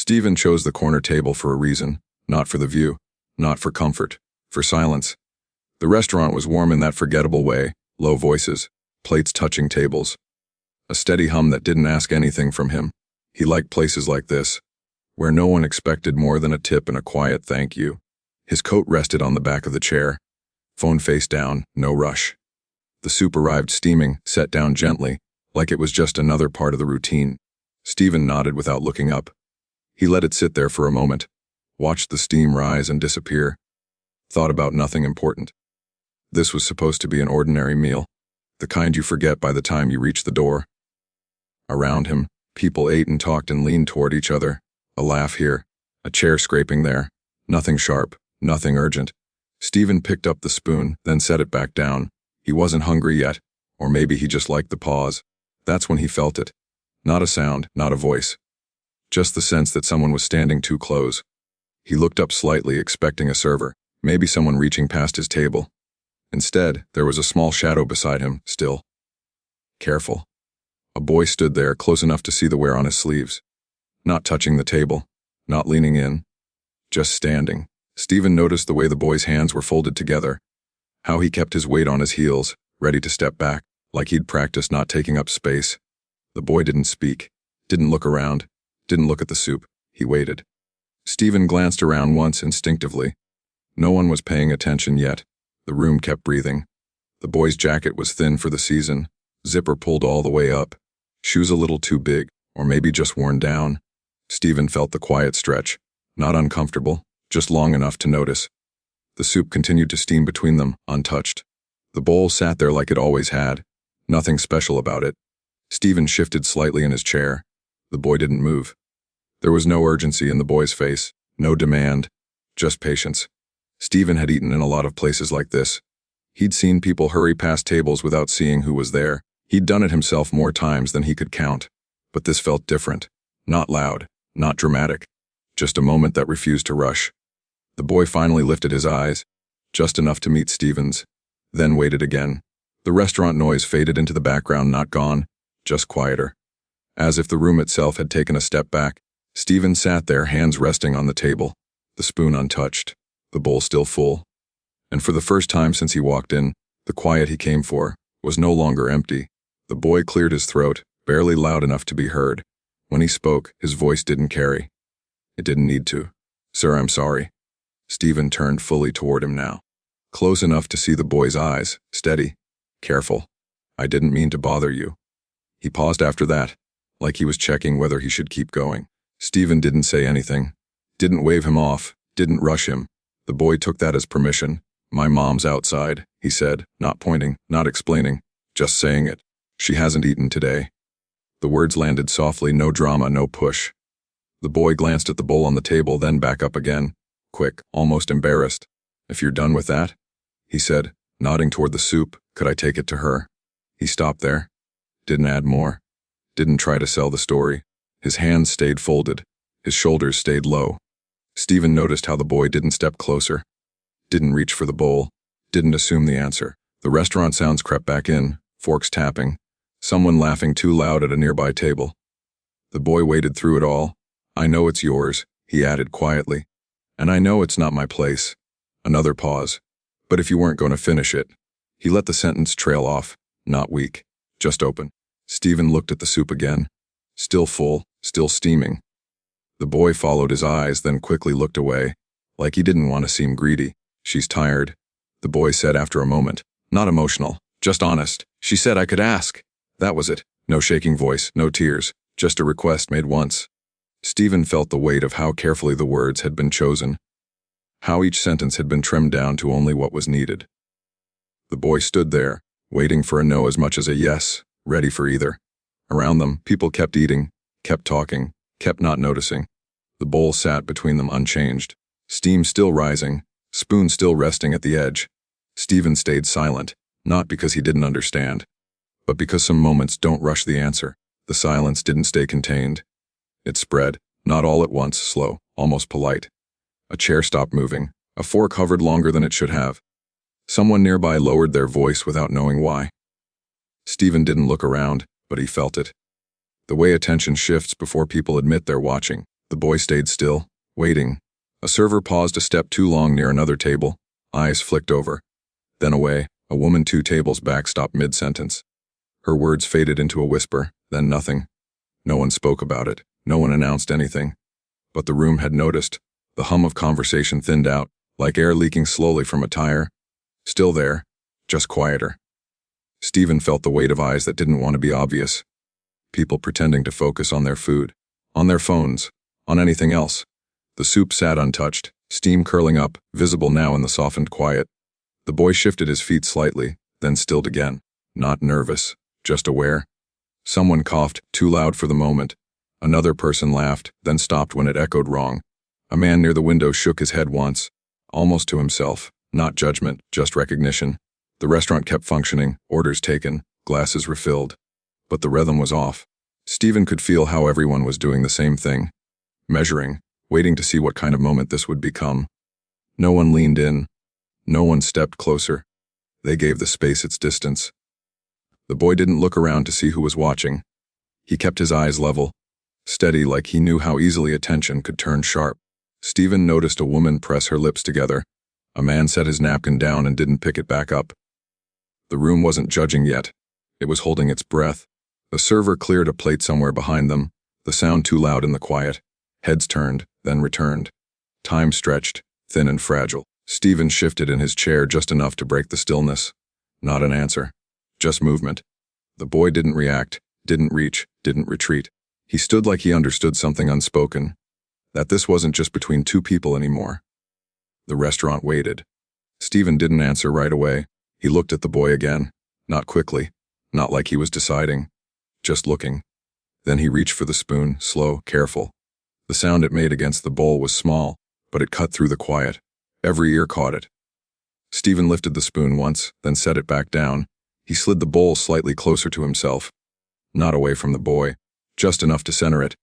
Stephen chose the corner table for a reason, not for the view, not for comfort, for silence. The restaurant was warm in that forgettable way, low voices, plates touching tables. A steady hum that didn't ask anything from him. He liked places like this, where no one expected more than a tip and a quiet thank you. His coat rested on the back of the chair. Phone face down, no rush. The soup arrived steaming, set down gently, like it was just another part of the routine. Stephen nodded without looking up. He let it sit there for a moment, watched the steam rise and disappear, thought about nothing important. This was supposed to be an ordinary meal, the kind you forget by the time you reach the door. Around him, people ate and talked and leaned toward each other, a laugh here, a chair scraping there, nothing sharp, nothing urgent. Stephen picked up the spoon, then set it back down. He wasn't hungry yet, or maybe he just liked the pause. That's when he felt it. Not a sound, not a voice. Just the sense that someone was standing too close. He looked up slightly, expecting a server, maybe someone reaching past his table. Instead, there was a small shadow beside him, still. Careful. A boy stood there, close enough to see the wear on his sleeves. Not touching the table, not leaning in, just standing. Stephen noticed the way the boy's hands were folded together, how he kept his weight on his heels, ready to step back, like he'd practiced not taking up space. The boy didn't speak, didn't look around, didn't look at the soup. He waited. Stephen glanced around once instinctively. No one was paying attention yet. The room kept breathing. The boy's jacket was thin for the season, zipper pulled all the way up, shoes a little too big, or maybe just worn down. Stephen felt the quiet stretch, not uncomfortable, just long enough to notice. The soup continued to steam between them, untouched. The bowl sat there like it always had, nothing special about it. Stephen shifted slightly in his chair. The boy didn't move. There was no urgency in the boy's face, no demand, just patience. Stephen had eaten in a lot of places like this. He'd seen people hurry past tables without seeing who was there. He'd done it himself more times than he could count. But this felt different. Not loud, not dramatic. Just a moment that refused to rush. The boy finally lifted his eyes, just enough to meet Stephen's, then waited again. The restaurant noise faded into the background, not gone, just quieter. As if the room itself had taken a step back, Stephen sat there, hands resting on the table, the spoon untouched, the bowl still full. And for the first time since he walked in, the quiet he came for was no longer empty. The boy cleared his throat, barely loud enough to be heard. When he spoke, his voice didn't carry. It didn't need to. "Sir, I'm sorry." Stephen turned fully toward him now. Close enough to see the boy's eyes, steady, careful. "I didn't mean to bother you." He paused after that, like he was checking whether he should keep going. Stephen didn't say anything, didn't wave him off, didn't rush him. The boy took that as permission. "My mom's outside," he said, not pointing, not explaining, just saying it. "She hasn't eaten today." The words landed softly, no drama, no push. The boy glanced at the bowl on the table, then back up again, quick, almost embarrassed. "If you're done with that," he said, nodding toward the soup, "could I take it to her?" He stopped there. Didn't add more. Didn't try to sell the story. His hands stayed folded. His shoulders stayed low. Stephen noticed how the boy didn't step closer, didn't reach for the bowl, didn't assume the answer. The restaurant sounds crept back in, forks tapping, someone laughing too loud at a nearby table. The boy waded through it all. "I know it's yours," he added quietly. "And I know it's not my place." Another pause. "But if you weren't going to finish it." He let the sentence trail off, not weak, just open. Stephen looked at the soup again. Still full, still steaming. The boy followed his eyes, then quickly looked away, like he didn't want to seem greedy. "She's tired," the boy said after a moment. Not emotional, just honest. "She said I could ask." That was it. No shaking voice, no tears, just a request made once. Stephen felt the weight of how carefully the words had been chosen, how each sentence had been trimmed down to only what was needed. The boy stood there, waiting for a no as much as a yes, ready for either. Around them, people kept eating, kept talking, kept not noticing. The bowl sat between them unchanged, steam still rising, spoon still resting at the edge. Stephen stayed silent, not because he didn't understand, but because some moments don't rush the answer. The silence didn't stay contained. It spread, not all at once, slow, almost polite. A chair stopped moving, a fork hovered longer than it should have. Someone nearby lowered their voice without knowing why. Stephen didn't look around, but he felt it. The way attention shifts before people admit they're watching. The boy stayed still, waiting. A server paused a step too long near another table. Eyes flicked over. Then away. A woman 2 tables back stopped mid-sentence. Her words faded into a whisper, then nothing. No one spoke about it. No one announced anything. But the room had noticed. The hum of conversation thinned out, like air leaking slowly from a tire. Still there, just quieter. Stephen felt the weight of eyes that didn't want to be obvious. People pretending to focus on their food, on their phones, on anything else. The soup sat untouched, steam curling up, visible now in the softened quiet. The boy shifted his feet slightly, then stilled again. Not nervous, just aware. Someone coughed, too loud for the moment. Another person laughed, then stopped when it echoed wrong. A man near the window shook his head once, almost to himself. Not judgment, just recognition. The restaurant kept functioning, orders taken, glasses refilled. But the rhythm was off. Stephen could feel how everyone was doing the same thing. Measuring, waiting to see what kind of moment this would become. No one leaned in. No one stepped closer. They gave the space its distance. The boy didn't look around to see who was watching. He kept his eyes level, steady, like he knew how easily attention could turn sharp. Stephen noticed a woman press her lips together. A man set his napkin down and didn't pick it back up. The room wasn't judging yet. It was holding its breath. The server cleared a plate somewhere behind them, the sound too loud in the quiet. Heads turned, then returned. Time stretched, thin and fragile. Stephen shifted in his chair just enough to break the stillness. Not an answer. Just movement. The boy didn't react, didn't reach, didn't retreat. He stood like he understood something unspoken. That this wasn't just between 2 people anymore. The restaurant waited. Stephen didn't answer right away. He looked at the boy again. Not quickly. Not like he was deciding. Just looking. Then he reached for the spoon, slow, careful. The sound it made against the bowl was small, but it cut through the quiet. Every ear caught it. Stephen lifted the spoon once, then set it back down. He slid the bowl slightly closer to himself. Not away from the boy, just enough to center it.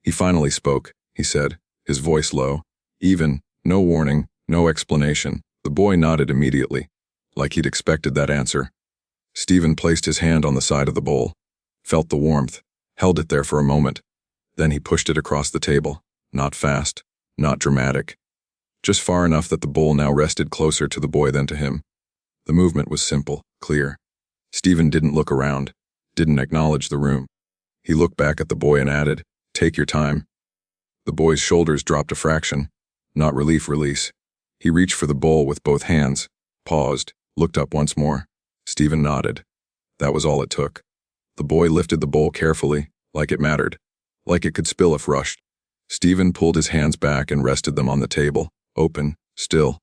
He finally spoke, he said, his voice low, even, no warning, no explanation. The boy nodded immediately, like he'd expected that answer. Stephen placed his hand on the side of the bowl, felt the warmth, held it there for a moment. Then he pushed it across the table, not fast, not dramatic. Just far enough that the bowl now rested closer to the boy than to him. The movement was simple, clear. Stephen didn't look around, didn't acknowledge the room. He looked back at the boy and added, "Take your time." The boy's shoulders dropped a fraction, not relief, release. He reached for the bowl with both hands, paused, looked up once more. Stephen nodded. That was all it took. The boy lifted the bowl carefully, like it mattered, like it could spill if rushed. Stephen pulled his hands back and rested them on the table, open, still.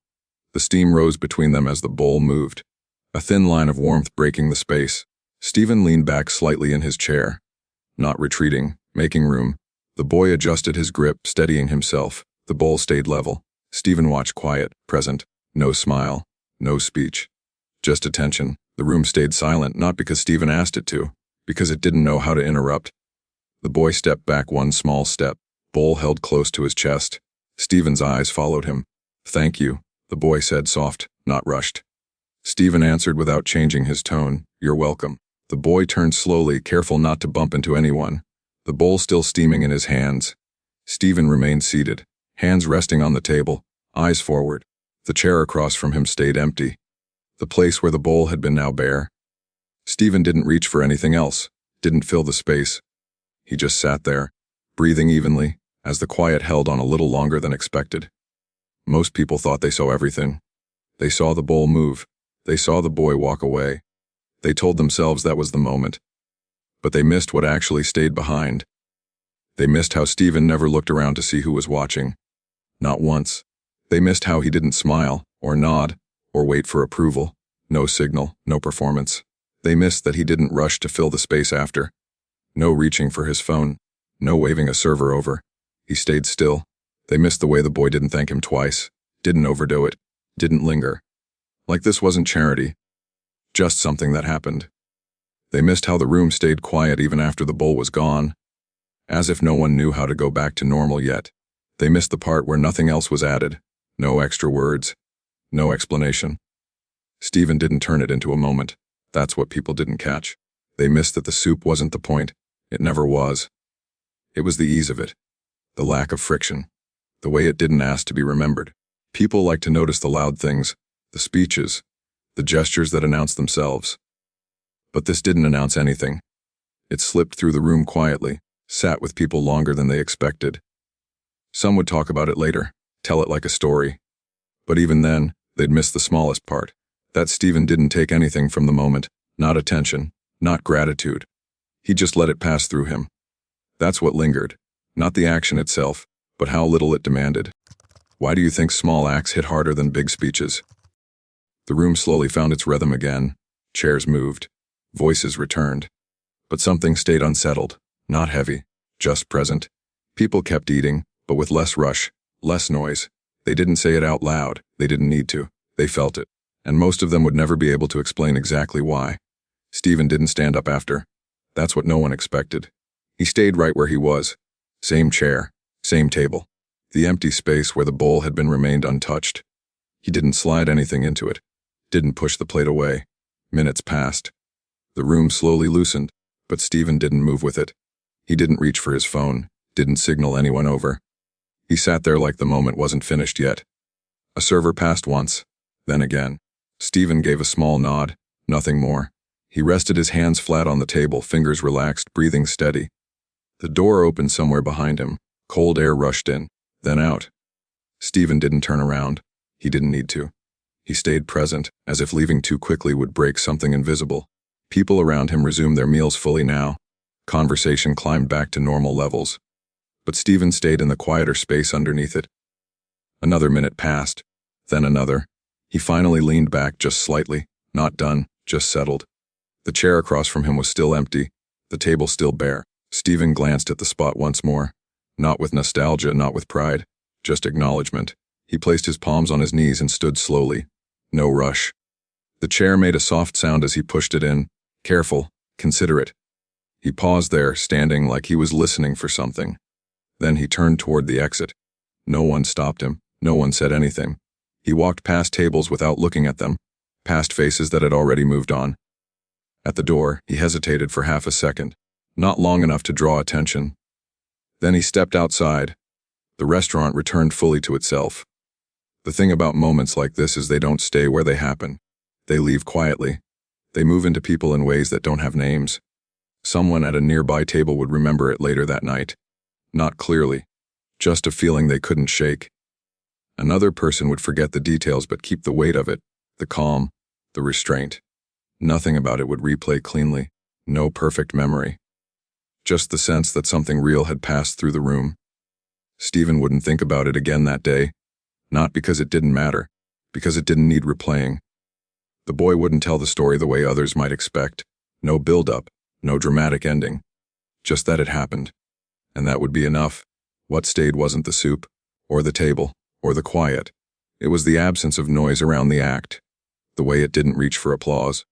The steam rose between them as the bowl moved, a thin line of warmth breaking the space. Stephen leaned back slightly in his chair, not retreating, making room. The boy adjusted his grip, steadying himself. The bowl stayed level. Stephen watched, quiet, present, no smile, no speech. Just attention. The room stayed silent, not because Stephen asked it to, because it didn't know how to interrupt. The boy stepped back one small step, bowl held close to his chest. Stephen's eyes followed him. "Thank you," the boy said, soft, not rushed. Stephen answered without changing his tone, "You're welcome." The boy turned slowly, careful not to bump into anyone, the bowl still steaming in his hands. Stephen remained seated, hands resting on the table, eyes forward. The chair across from him stayed empty. The place where the bowl had been now bare. Stephen didn't reach for anything else, didn't fill the space. He just sat there, breathing evenly, as the quiet held on a little longer than expected. Most people thought they saw everything. They saw the bowl move. They saw the boy walk away. They told themselves that was the moment. But they missed what actually stayed behind. They missed how Stephen never looked around to see who was watching. Not once. They missed how he didn't smile, or nod, or wait for approval. No signal, no performance. They missed that he didn't rush to fill the space after. No reaching for his phone. No waving a server over. He stayed still. They missed the way the boy didn't thank him twice, didn't overdo it, didn't linger. Like this wasn't charity. Just something that happened. They missed how the room stayed quiet even after the bowl was gone, as if no one knew how to go back to normal yet. They missed the part where nothing else was added, no extra words, no explanation. Stephen didn't turn it into a moment. That's what people didn't catch. They missed that the soup wasn't the point. It never was. It was the ease of it. The lack of friction. The way it didn't ask to be remembered. People like to notice the loud things, the speeches, the gestures that announce themselves. But this didn't announce anything. It slipped through the room quietly, sat with people longer than they expected. Some would talk about it later, tell it like a story. But even then, they'd miss the smallest part. That Stephen didn't take anything from the moment, not attention, not gratitude. He just let it pass through him. That's what lingered, not the action itself, but how little it demanded. Why do you think small acts hit harder than big speeches? The room slowly found its rhythm again. Chairs moved. Voices returned. But something stayed unsettled, not heavy, just present. People kept eating, but with less rush, less noise. They didn't say it out loud. They didn't need to. They felt it. And most of them would never be able to explain exactly why. Stephen didn't stand up after. That's what no one expected. He stayed right where he was. Same chair, same table. The empty space where the bowl had been remained untouched. He didn't slide anything into it. Didn't push the plate away. Minutes passed. The room slowly loosened, but Stephen didn't move with it. He didn't reach for his phone, didn't signal anyone over. He sat there like the moment wasn't finished yet. A server passed once, then again. Stephen gave a small nod, nothing more. He rested his hands flat on the table, fingers relaxed, breathing steady. The door opened somewhere behind him. Cold air rushed in, then out. Stephen didn't turn around. He didn't need to. He stayed present, as if leaving too quickly would break something invisible. People around him resumed their meals fully now. Conversation climbed back to normal levels. But Stephen stayed in the quieter space underneath it. Another minute passed, then another. He finally leaned back just slightly, not done, just settled. The chair across from him was still empty, the table still bare. Stephen glanced at the spot once more, not with nostalgia, not with pride, just acknowledgement. He placed his palms on his knees and stood slowly. No rush. The chair made a soft sound as he pushed it in, careful, considerate. He paused there, standing like he was listening for something. Then he turned toward the exit. No one stopped him, no one said anything. He walked past tables without looking at them, past faces that had already moved on. At the door, he hesitated for half a second, not long enough to draw attention. Then he stepped outside. The restaurant returned fully to itself. The thing about moments like this is they don't stay where they happen. They leave quietly. They move into people in ways that don't have names. Someone at a nearby table would remember it later that night. Not clearly, just a feeling they couldn't shake. Another person would forget the details but keep the weight of it, the calm, the restraint. Nothing about it would replay cleanly, no perfect memory. Just the sense that something real had passed through the room. Stephen wouldn't think about it again that day, not because it didn't matter, because it didn't need replaying. The boy wouldn't tell the story the way others might expect, no build-up, no dramatic ending, just that it happened. And that would be enough. What stayed wasn't the soup, or the table, or the quiet. It was the absence of noise around the act, the way it didn't reach for applause.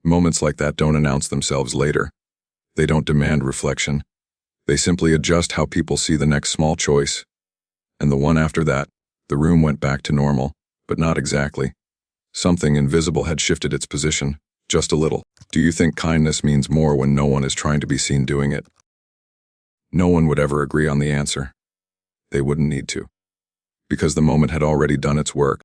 Moments like that don't announce themselves later. They don't demand reflection. They simply adjust how people see the next small choice. And the one after that, the room went back to normal, but not exactly. Something invisible had shifted its position, just a little. Do you think kindness means more when no one is trying to be seen doing it? No one would ever agree on the answer. They wouldn't need to. Because the moment had already done its work.